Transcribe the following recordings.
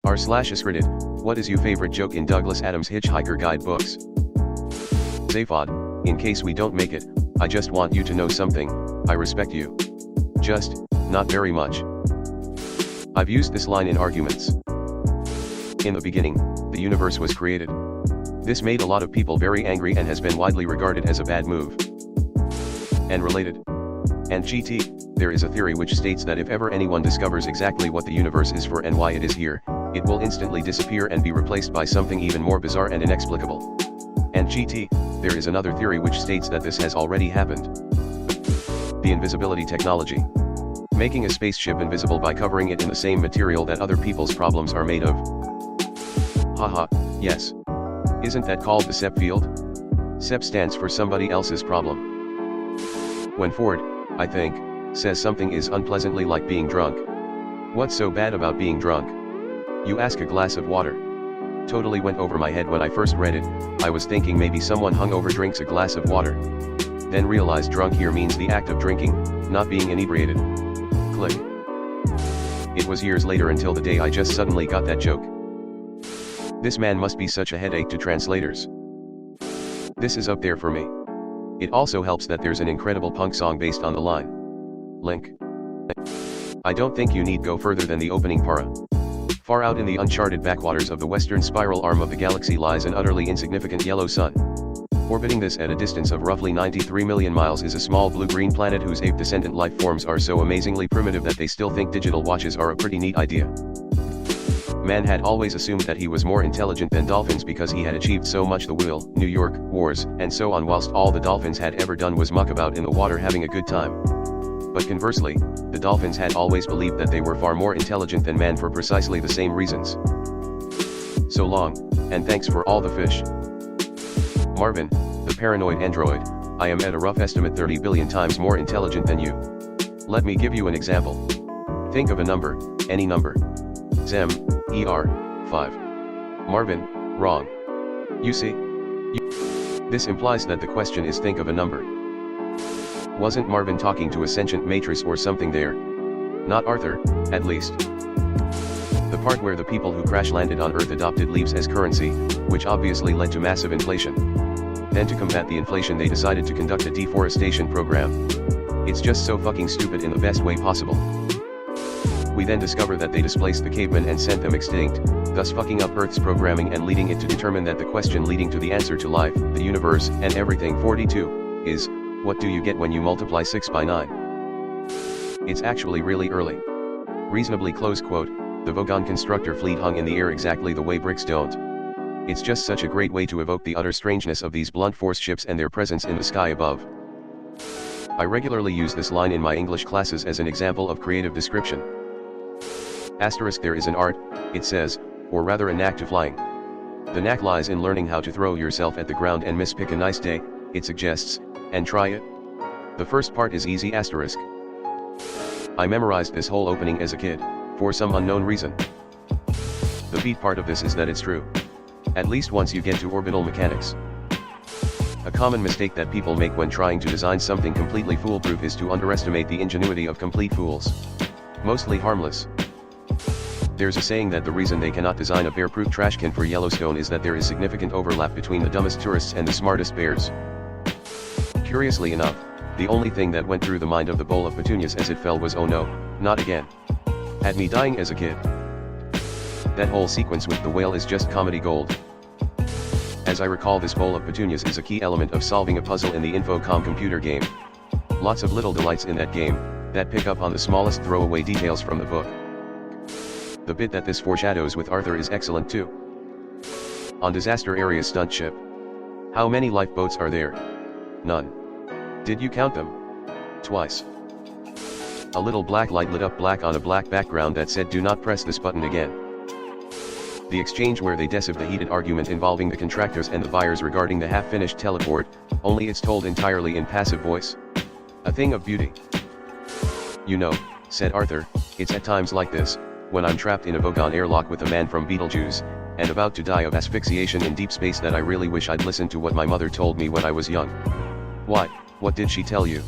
r/askreddit, what is your favorite joke in Douglas Adams Hitchhiker guide books? Zaphod, in case we don't make it, I just want you to know something, I respect you. Just, not very much. I've used this line in arguments. In the beginning, the universe was created. This made a lot of people very angry and has been widely regarded as a bad move. And related. And GT, there is a theory which states that if ever anyone discovers exactly what the universe is for and why it is here, it will instantly disappear and be replaced by something even more bizarre and inexplicable. And GT, there is another theory which states that this has already happened. The invisibility technology. Making a spaceship invisible by covering it in the same material that other people's problems are made of. Haha, yes. Isn't that called the SEP field? SEP stands for somebody else's problem. When Ford, I think, says something is unpleasantly like being drunk. What's so bad about being drunk? You ask a glass of water. Totally went over my head when I first read it. I was thinking maybe someone hungover drinks a glass of water. Then realized drunk here means the act of drinking, not being inebriated. Click. It was years later until the day I just suddenly got that joke. This man must be such a headache to translators. This is up there for me. It also helps that there's an incredible punk song based on the line. Link. I don't think you need go further than the opening para. Far out in the uncharted backwaters of the western spiral arm of the galaxy lies an utterly insignificant yellow sun. Orbiting this at a distance of roughly 93 million miles is a small blue-green planet whose ape descendant life forms are so amazingly primitive that they still think digital watches are a pretty neat idea. Man had always assumed that he was more intelligent than dolphins because he had achieved so much: the wheel, New York, wars, and so on, whilst all the dolphins had ever done was muck about in the water having a good time. But conversely, the dolphins had always believed that they were far more intelligent than man for precisely the same reasons. So long, and thanks for all the fish. Marvin, the paranoid android, I am at a rough estimate 30 billion times more intelligent than you. Let me give you an example. Think of a number, any number. Zem, ER, 5. Marvin, wrong. You see? This implies that the question is think of a number. Wasn't Marvin talking to a sentient matrix or something there? Not Arthur, at least. The part where the people who crash landed on Earth adopted leaves as currency, which obviously led to massive inflation. Then to combat the inflation they decided to conduct a deforestation program. It's just so fucking stupid in the best way possible. We then discover that they displaced the cavemen and sent them extinct, thus fucking up Earth's programming and leading it to determine that the question leading to the answer to life, the universe, and everything 42, is, what do you get when you multiply 6 by 9? It's actually really early. Reasonably close quote, the Vogon constructor fleet hung in the air exactly the way bricks don't. It's just such a great way to evoke the utter strangeness of these blunt force ships and their presence in the sky above. I regularly use this line in my English classes as an example of creative description. Asterisk, there is an art, it says, or rather a knack to flying. The knack lies in learning how to throw yourself at the ground and mispick a nice day, it suggests, and try it. The first part is easy asterisk. I memorized this whole opening as a kid, for some unknown reason. The beat part of this is that it's true. At least once you get to orbital mechanics. A common mistake that people make when trying to design something completely foolproof is to underestimate the ingenuity of complete fools. Mostly harmless. There's a saying that the reason they cannot design a bear-proof trash can for Yellowstone is that there is significant overlap between the dumbest tourists and the smartest bears. Curiously enough, the only thing that went through the mind of the bowl of petunias as it fell was, oh no, not again. Had me dying as a kid. That whole sequence with the whale is just comedy gold. As I recall, this bowl of petunias is a key element of solving a puzzle in the Infocom computer game. Lots of little delights in that game, that pick up on the smallest throwaway details from the book. The bit that this foreshadows with Arthur is excellent too. On disaster area stunt ship. How many lifeboats are there? None. Did you count them? Twice. A little black light lit up black on a black background that said do not press this button again. The exchange where they deceive the heated argument involving the contractors and the buyers regarding the half-finished teleport, only it's told entirely in passive voice. A thing of beauty. You know, said Arthur, it's at times like this, when I'm trapped in a Vogon airlock with a man from Beetlejuice, and about to die of asphyxiation in deep space, that I really wish I'd listened to what my mother told me when I was young. Why, what did she tell you?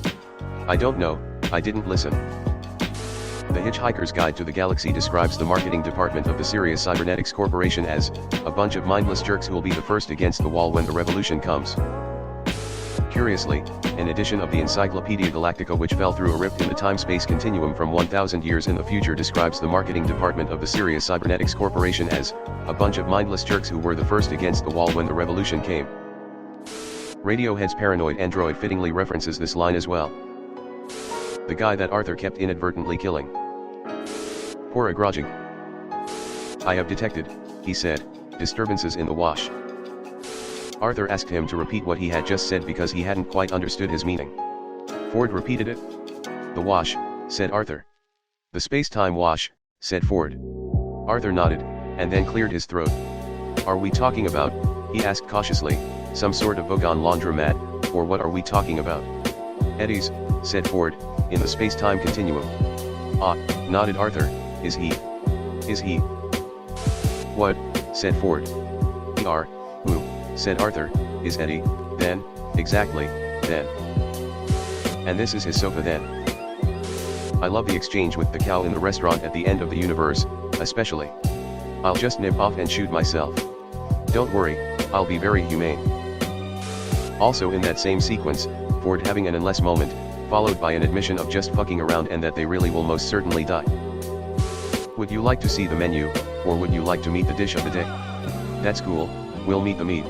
I don't know, I didn't listen. The Hitchhiker's Guide to the Galaxy describes the marketing department of the Sirius Cybernetics Corporation as a bunch of mindless jerks who will be the first against the wall when the revolution comes. Curiously, an edition of the Encyclopedia Galactica which fell through a rift in the time-space continuum from 1,000 years in the future describes the marketing department of the Sirius Cybernetics Corporation as a bunch of mindless jerks who were the first against the wall when the revolution came. Radiohead's Paranoid Android fittingly references this line as well. The guy that Arthur kept inadvertently killing. Poor Agrajig. I have detected, he said, disturbances in the wash. Arthur asked him to repeat what he had just said because he hadn't quite understood his meaning. Ford repeated it. The wash, said Arthur. The space-time wash, said Ford. Arthur nodded, and then cleared his throat. Are we talking about, he asked cautiously, some sort of Vogon laundromat, or what are we talking about? Eddies, said Ford, in the space-time continuum. Ah, nodded Arthur, is he? Is he? What, said Ford. Who, said Arthur, is Eddie, then, exactly, then. And this is his sofa then. I love the exchange with the cow in the restaurant at the end of the universe, especially. I'll just nip off and shoot myself. Don't worry, I'll be very humane. Also in that same sequence, Ford having an unless moment, followed by an admission of just fucking around and that they really will most certainly die. Would you like to see the menu, or would you like to meet the dish of the day? That's cool, we'll meet the meat.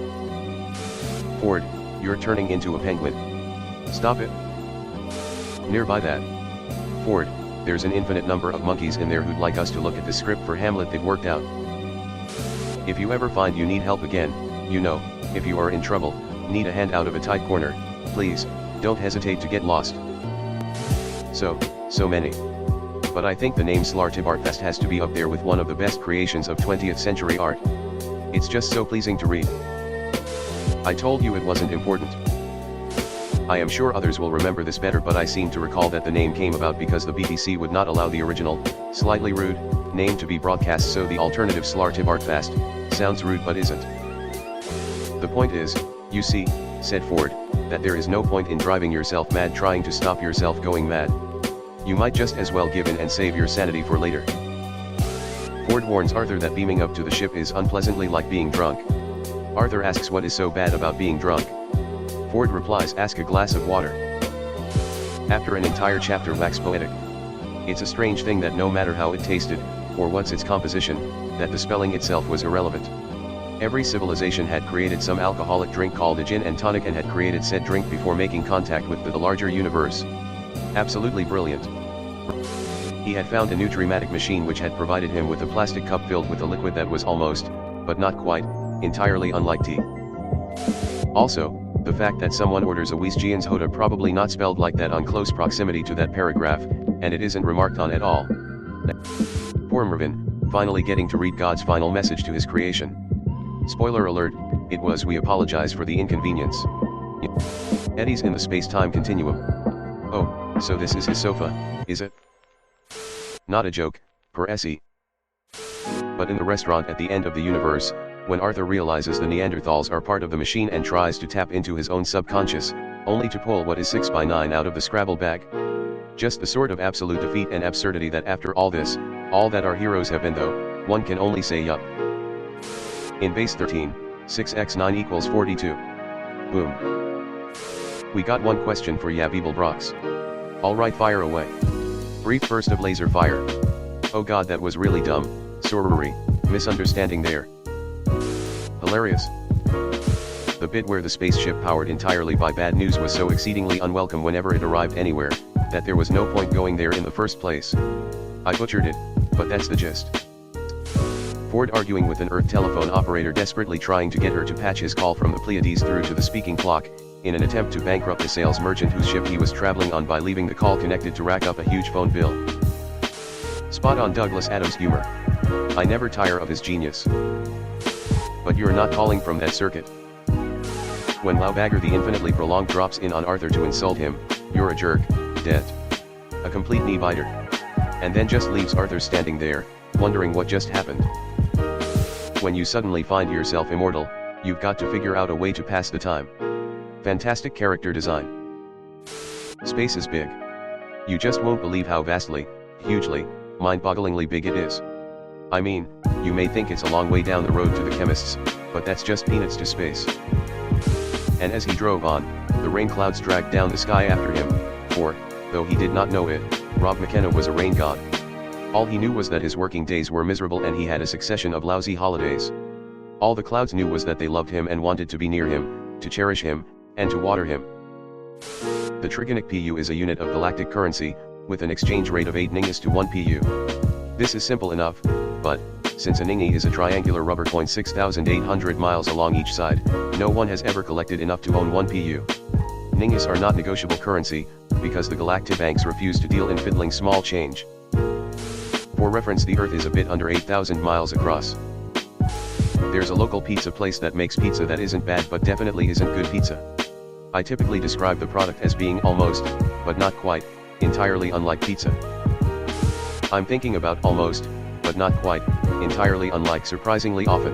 Ford, you're turning into a penguin. Stop it. Nearby that. Ford, there's an infinite number of monkeys in there who'd like us to look at the script for Hamlet they've worked out. If you ever find you need help again, you know, if you are in trouble, need a hand out of a tight corner, please, don't hesitate to get lost. So many. But I think the name Slartibartfest has to be up there with one of the best creations of 20th century art. It's just so pleasing to read. I told you it wasn't important. I am sure others will remember this better, but I seem to recall that the name came about because the BBC would not allow the original, slightly rude, name to be broadcast, so the alternative Slartibartfest sounds rude but isn't. The point is, you see, said Ford, that there is no point in driving yourself mad trying to stop yourself going mad. You might just as well give in and save your sanity for later. Ford warns Arthur that beaming up to the ship is unpleasantly like being drunk. Arthur asks what is so bad about being drunk. Ford replies, ask a glass of water. After an entire chapter wax poetic. It's a strange thing that no matter how it tasted, or what's its composition, that the spelling itself was irrelevant. Every civilization had created some alcoholic drink called a gin and tonic and had created said drink before making contact with the larger universe. Absolutely brilliant. He had found a nutrimatic machine which had provided him with a plastic cup filled with a liquid that was almost, but not quite, entirely unlike tea. Also, the fact that someone orders a Weisgians Hoda probably not spelled like that on close proximity to that paragraph, and it isn't remarked on at all. Poor Mervyn, finally getting to read God's final message to his creation. Spoiler alert, it was "We apologize for the inconvenience." Eddie's in the space-time continuum. Oh, so this is his sofa, is it? Not a joke, per Essie. But in the restaurant at the end of the universe, when Arthur realizes the Neanderthals are part of the machine and tries to tap into his own subconscious, only to pull what is 6x9 out of the Scrabble bag. Just the sort of absolute defeat and absurdity that after all this, all that our heroes have been, though, one can only say yup. In base 13, 6x9 equals 42. Boom. We got one question for ya Beeblebrox. Alright, fire away. Brief burst of laser fire. Oh god, that was really dumb, sorry, misunderstanding there. Hilarious. The bit where the spaceship powered entirely by bad news was so exceedingly unwelcome whenever it arrived anywhere, that there was no point going there in the first place. I butchered it, but that's the gist. Ford arguing with an Earth telephone operator desperately trying to get her to patch his call from the Pleiades through to the speaking clock, in an attempt to bankrupt the sales merchant whose ship he was traveling on by leaving the call connected to rack up a huge phone bill. Spot on Douglas Adams humor. I never tire of his genius. But you're not calling from that circuit. When Laubagger the infinitely prolonged drops in on Arthur to insult him, you're a jerk, dead. A complete knee-biter. And then just leaves Arthur standing there, wondering what just happened. When you suddenly find yourself immortal, you've got to figure out a way to pass the time. Fantastic character design. Space is big. You just won't believe how vastly, Hugely, mind-bogglingly big it is. I mean, you may think it's a long way down the road to the chemist's, but that's just peanuts to space. And as he drove on, the rain clouds dragged down the sky after him, for, though he did not know it, Rob McKenna was a rain god. All he knew was that his working days were miserable and he had a succession of lousy holidays. All the clouds knew was that they loved him and wanted to be near him, to cherish him, and to water him. The trigonic PU is a unit of galactic currency, with an exchange rate of 8 ningas to 1 PU. This is simple enough, but, since a ningy is a triangular rubber coin 6,800 miles along each side, no one has ever collected enough to own 1 PU. Ningas are not negotiable currency, because the galactic banks refuse to deal in fiddling small change. For reference, the Earth is a bit under 8,000 miles across. There's a local pizza place that makes pizza that isn't bad but definitely isn't good pizza. I typically describe the product as being almost, but not quite, entirely unlike pizza. I'm thinking about almost, but not quite, entirely unlike surprisingly often.